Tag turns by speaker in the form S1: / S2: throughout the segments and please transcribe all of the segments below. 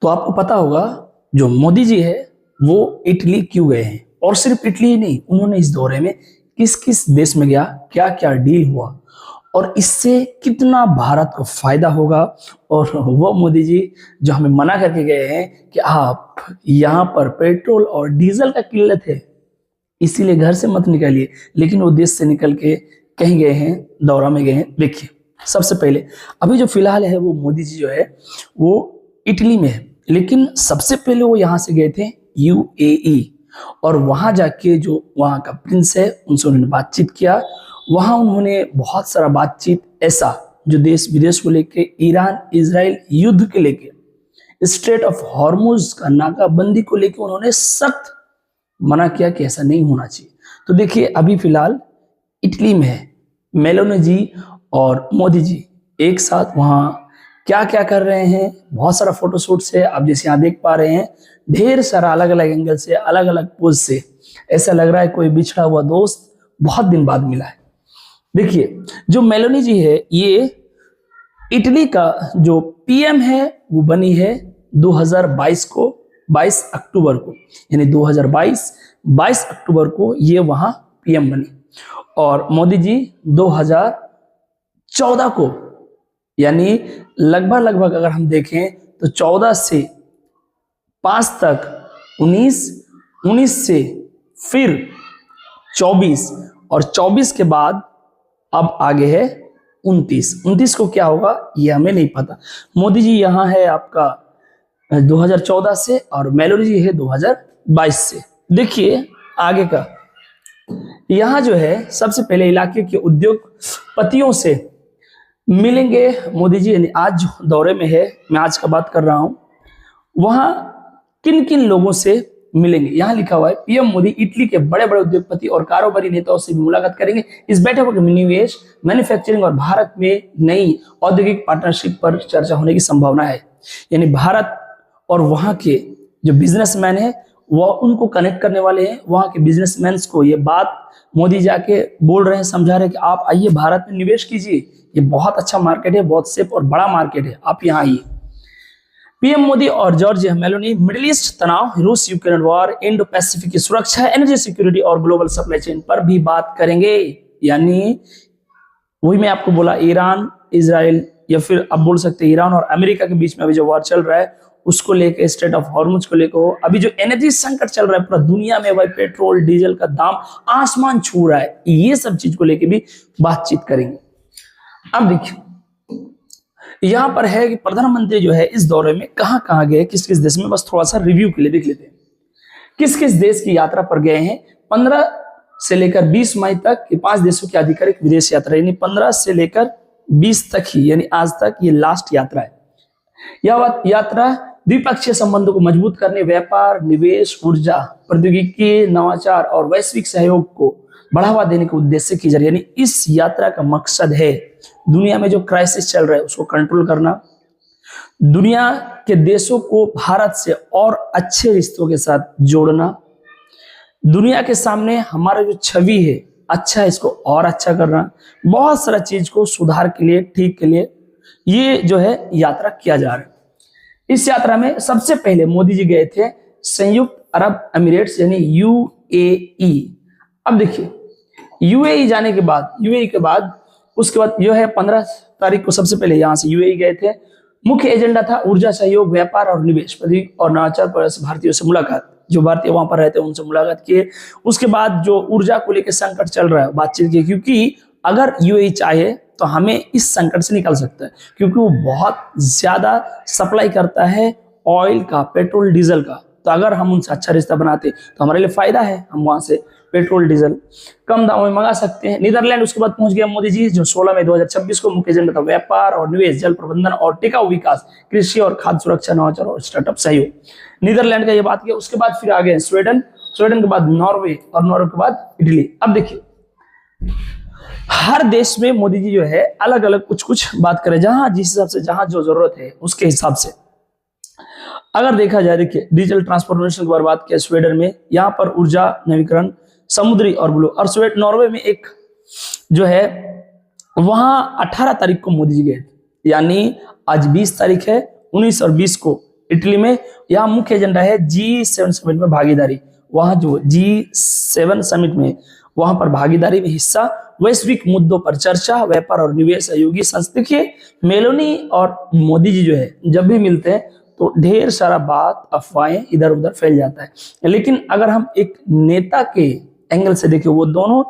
S1: तो आपको पता होगा जो मोदी जी है वो इटली क्यों गए हैं, और सिर्फ इटली ही नहीं, उन्होंने इस दौरे में किस किस देश में गया, क्या क्या डील हुआ और इससे कितना भारत को फायदा होगा। और वो मोदी जी जो हमें मना करके गए हैं कि आप यहाँ पर पेट्रोल और डीजल का किल्लत है इसीलिए घर से मत निकलिए, लेकिन वो देश से निकल के कहीं गए हैं, दौरा में गए हैं। देखिए सबसे पहले अभी जो फिलहाल है वो मोदी जी जो है वो इटली में है, लेकिन सबसे पहले वो यहाँ से गए थे यूएई, और वहां जाके जो वहाँ का प्रिंस है उनसे उन्होंने बातचीत किया। वहां उन्होंने बहुत सारा बातचीत ऐसा जो देश विदेश को लेके, ईरान इजराइल युद्ध के लेके, स्ट्रेट ऑफ हॉर्मुज का नाकाबंदी को लेके उन्होंने सख्त मना किया कि ऐसा नहीं होना चाहिए। तो देखिए अभी फिलहाल इटली में है मेलोनी जी और मोदी जी एक साथ वहां क्या क्या कर रहे हैं। बहुत सारा फोटोशूट से आप जैसे यहाँ देख पा रहे हैं, ढेर सारा अलग अलग एंगल से, अलग अलग पोज से, ऐसा लग रहा है कोई बिछड़ा हुआ दोस्त बहुत दिन बाद मिला है। देखिए जो मेलोनी जी है ये इटली का जो पीएम है वो बनी है 2022 को, 22 अक्टूबर को, यानी 2022 अक्टूबर को ये वहां पीएम बनी। और मोदी जी 2014 को, यानी लगभग अगर हम देखें तो 14 से 5 तक 19 से फिर 24, और 24 के बाद अब आगे है 29 को क्या होगा ये हमें नहीं पता। मोदी जी यहाँ है आपका 2014 से और मेलोनी जी है 2022 से। देखिए आगे का यहाँ जो है सबसे पहले इलाके के उद्योगपतियों से मिलेंगे मोदी जी, यानी आज जो दौरे में है, मैं आज का बात कर रहा हूं, वहां किन किन लोगों से मिलेंगे। यहां लिखा हुआ है पीएम मोदी इटली के बड़े बड़े उद्योगपति और कारोबारी नेताओं से भी मुलाकात करेंगे। इस बैठक में निवेश, मैन्युफैक्चरिंग और भारत में नई औद्योगिक पार्टनरशिप पर चर्चा होने की संभावना है। यानी भारत और वहां के जो बिजनेसमैन है वो उनको कनेक्ट करने वाले हैं। वहां के बिजनेसमैन को ये बात मोदी जाके बोल रहे हैं, समझा रहे हैं कि आप आइए भारत में निवेश कीजिए, ये बहुत अच्छा मार्केट है, बहुत सेफ और बड़ा मार्केट है, आप यहाँ आइए। पीएम मोदी और जॉर्जिया मेलोनी मिडिल ईस्ट तनाव, रूस यूक्रेन वॉर, इंडो पैसिफिक की सुरक्षा, एनर्जी सिक्योरिटी और ग्लोबल सप्लाई चेन पर भी बात करेंगे। यानी वही मैं आपको बोला, ईरान इजराइल, या फिर आप बोल सकते हैं ईरान और अमेरिका के बीच में अभी जो वॉर चल रहा है उसको लेके, स्ट्रेट ऑफ हॉर्मुज को लेकर, अभी जो एनर्जी संकट चल रहा है पूरा दुनिया में, भाई पेट्रोल डीजल का दाम आसमान छू रहा है, ये सब चीज को लेके भी बातचीत करेंगे। अब देखिए यहां पर है कि प्रधानमंत्री जो है इस दौरे में कहां कहां गए, किस किस देश में, बस थोड़ा सा रिव्यू के लिए देख लेते हैं किस किस देश की यात्रा पर गए हैं। 15 से लेकर 20 मई तक ये 5 देशों की आधिकारिक विदेश यात्रा, यानी 15 से लेकर 20 तक ही, यानी आज तक ये लास्ट यात्रा है। यह यात्रा द्विपक्षीय संबंधों को मजबूत करने, व्यापार, निवेश, ऊर्जा, प्रौद्योगिकी, नवाचार और वैश्विक सहयोग को बढ़ावा देने के उद्देश्य से की जा रही है। यानी इस यात्रा का मकसद है दुनिया में जो क्राइसिस चल रहा है उसको कंट्रोल करना, दुनिया के देशों को भारत से और अच्छे रिश्तों के साथ जोड़ना, दुनिया के सामने हमारा जो छवि है अच्छा, इसको और अच्छा करना, बहुत सारा चीज को सुधार के लिए, ठीक के लिए ये जो है यात्रा किया जा रहा है। इस यात्रा में सबसे पहले मोदी जी गए थे संयुक्त अरब अमीरात यानी यूएई। अब देखिए यूएई जाने के बाद, यूएई के बाद उसके बाद जो है 15 तारीख को सबसे पहले यहां से यूएई गए थे। मुख्य एजेंडा था ऊर्जा सहयोग, व्यापार और निवेश, प्रौद्योगिकी और नवाचार पर भारतीयों से मुलाकात, जो भारतीय वहां पर रहते हैं उनसे मुलाकात किए। उसके बाद जो ऊर्जा को लेकर संकट चल रहा है बातचीत की, क्योंकि अगर यूएई चाहे तो हमें इस संकट से निकाल सकता है, क्योंकि वो बहुत ज्यादा सप्लाई करता है ऑयल का, पेट्रोल डीजल का। तो अगर हम उनसे अच्छा रिश्ता बनाते तो हमारे लिए फायदा है, हम वहां से पेट्रोल डीजल कम दामों में मंगा सकते हैं। नीदरलैंड उसके बाद पहुंच गया मोदी जी, जो 16 मई 2026 को। मुख्य एजेंडा था व्यापार और निवेश, जल प्रबंधन और टिकाऊ विकास, कृषि और खाद्य सुरक्षा, नवाचार और स्टार्टअप सहयोग। नीदरलैंड का ये बात किया। उसके बाद फिर आ गए स्वीडन, स्वीडन के बाद नॉर्वे और नॉर्वे के बाद इटली। अब देखिए हर देश में मोदी जी जो है अलग अलग कुछ कुछ बात करें, जहां जिस हिसाब से जहां जो जरूरत है उसके हिसाब से। अगर देखा जाए, देखिए डिजिटल ट्रांसफॉर्मेशन की बात किया स्वीडन में, यहाँ पर ऊर्जा नवीकरण, समुद्री और ब्लू। और स्वीडन, नॉर्वे में एक जो है वहां 18 तारीख को मोदी जी गए, यानी आज 20 तारीख है, 19 और 20 को इटली में। यहाँ मुख्य एजेंडा है G7 समिट में भागीदारी। वहां जो G7 समिट में वहां पर भागीदारी में हिस्सा, वैश्विक मुद्दों पर चर्चा, व्यापार और निवेश सहयोगी संस्था। देखिए मेलोनी और मोदी जी जो है जब भी मिलते हैं तो ढेर सारा बात अफवाहें इधर उधर फैल जाता है, लेकिन अगर हम एक नेता के एंगल से देखें, वो दोनों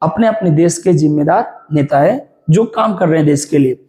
S1: अपने अपने देश के जिम्मेदार नेता है जो काम कर रहे हैं देश के लिए।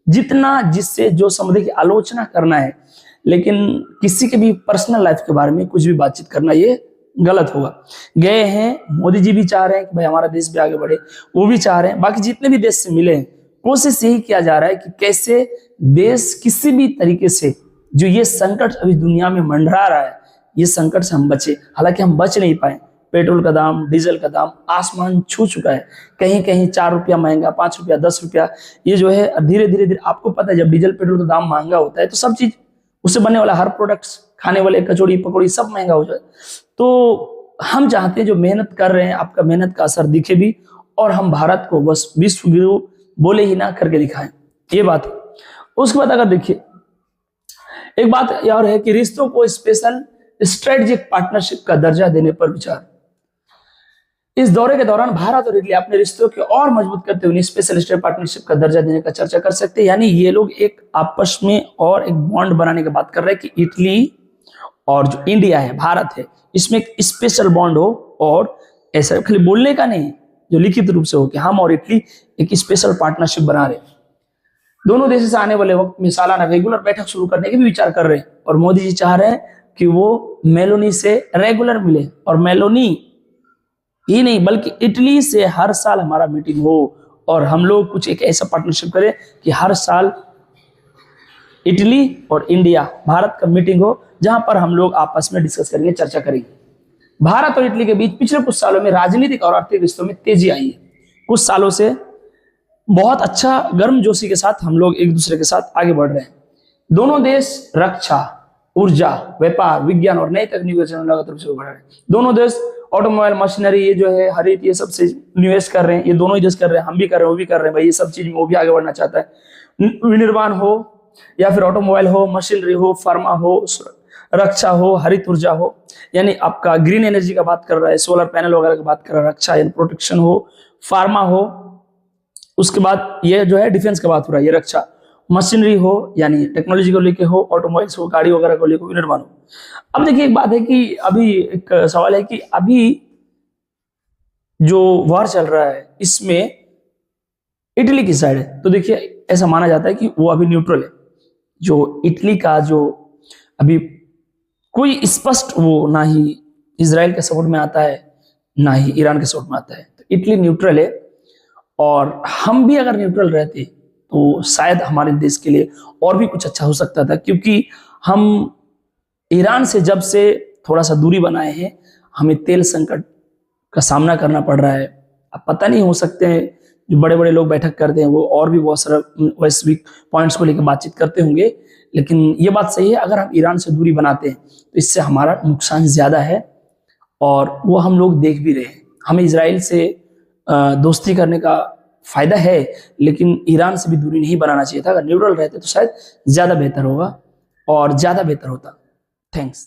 S1: जितना जिससे जो समुदाय की आलोचना करना है, लेकिन किसी के भी पर्सनल लाइफ के बारे में कुछ भी बातचीत करना ये गलत होगा। गए हैं, मोदी जी भी चाह रहे हैं कि भाई हमारा देश भी आगे बढ़े, वो भी चाह रहे हैं, बाकी जितने भी देश से मिले हैं कोशिश यही किया जा रहा है कि कैसे देश किसी भी तरीके से जो ये संकट अभी दुनिया में मंडरा रहा है, ये संकट से हम बचे। हालांकि हम बच नहीं पाए, पेट्रोल का दाम, डीजल का दाम आसमान छू चुका है। कहीं कहीं 4 रुपया महंगा, 5 रुपया, 10 रुपया, ये जो है धीरे धीरे धीरे। आपको पता है जब डीजल पेट्रोल का दाम महंगा होता है तो सब चीज, उससे बनने वाला हर प्रोडक्ट्स, खाने वाले कचौड़ी पकौड़ी सब महंगा हो जाए। तो हम चाहते हैं जो मेहनत कर रहे हैं, आपका मेहनत का असर दिखे भी, और हम भारत को बस विश्व गुरु बोले ही ना करके दिखाएं, ये बात है। उसके बाद अगर देखिए एक बात और है कि रिश्तों को स्पेशल स्ट्रेटेजिक पार्टनरशिप का दर्जा देने पर विचार। इस दौरे के दौरान भारत और इटली अपने रिश्तों को और मजबूत करते हुए स्पेशल स्टेट पार्टनरशिप का दर्जा देने का चर्चा कर सकते हैं। यानी ये लोग एक आपस में और एक बॉन्ड बनाने की बात कर रहे हैं कि इटली और जो इंडिया है, भारत है, इसमें एक स्पेशल बॉन्ड हो, और ऐसा खाली बोलने का नहीं, जो लिखित रूप से हो कि हम और इटली एक स्पेशल पार्टनरशिप बना रहे हैं। दोनों देशों से आने वाले वक्त में सालाना रेगुलर बैठक शुरू करने के भी विचार कर रहे हैं, और मोदी जी चाह रहे हैं कि वो मेलोनी से रेगुलर मिले, और मेलोनी ही नहीं बल्कि इटली से हर साल हमारा मीटिंग हो, और हम लोग कुछ एक ऐसा पार्टनरशिप करें कि हर साल इटली और इंडिया, भारत का मीटिंग हो, जहां पर हम लोग आपस में डिस्कस करेंगे, चर्चा करेंगे। भारत और इटली के बीच पिछले कुछ सालों में राजनीतिक और आर्थिक रिश्तों में तेजी आई है। कुछ सालों से बहुत अच्छा गर्मजोशी के साथ हम लोग एक दूसरे के साथ आगे बढ़ रहे हैं। दोनों देश रक्षा, ऊर्जा, व्यापार, विज्ञान और नई तकनीकों से लगातार रूप से बढ़ रहे हैं। दोनों देश ऑटोमोबाइल, मशीनरी, ये जो है हरित, ये सब से निवेश कर रहे हैं। ये दोनों ही देश कर रहे हैं, हम भी कर रहे हैं, वो भी कर रहे हैं। भाई ये सब चीज में वो भी आगे बढ़ना चाहता है। विनिर्माण हो या फिर ऑटोमोबाइल हो, मशीनरी हो, फार्मा हो, रक्षा हो, हरित ऊर्जा हो, यानी आपका ग्रीन एनर्जी का बात कर रहा है, सोलर पैनल वगैरह की बात कर रहा है, रक्षा यानी प्रोटेक्शन हो, फार्मा हो, उसके बाद ये जो है डिफेंस का बात हो रहा है, ये रक्षा, मशीनरी हो यानी टेक्नोलॉजी को लेके हो, ऑटोमोबाइल्स हो, गाड़ी वगैरह को लेकर विनिर्माण हो। अब देखिए एक बात है कि अभी एक सवाल है कि अभी जो वार चल रहा है इसमें इटली की साइड है, तो देखिए ऐसा माना जाता है कि वो अभी न्यूट्रल है। जो इटली का जो अभी कोई स्पष्ट वो ना ही इजराइल के सपोर्ट में आता है ना ही ईरान के सपोर्ट में आता है, तो इटली न्यूट्रल है। और हम भी अगर न्यूट्रल रहते तो शायद हमारे देश के लिए और भी कुछ अच्छा हो सकता था, क्योंकि हम ईरान से जब से थोड़ा सा दूरी बनाए हैं, हमें तेल संकट का सामना करना पड़ रहा है। अब पता नहीं, हो सकते हैं जो बड़े बड़े लोग बैठक करते हैं वो और भी बहुत सारा वैश्विक पॉइंट्स को लेकर बातचीत करते होंगे, लेकिन ये बात सही है अगर हम ईरान से दूरी बनाते हैं तो इससे हमारा नुकसान ज्यादा है, और वो हम लोग देख भी रहे हैं। हमें इजराइल से दोस्ती करने का फायदा है, लेकिन ईरान से भी दूरी नहीं बनाना चाहिए था। अगर न्यूट्रल रहते तो शायद ज्यादा बेहतर होगा और ज्यादा बेहतर होता। थैंक्स।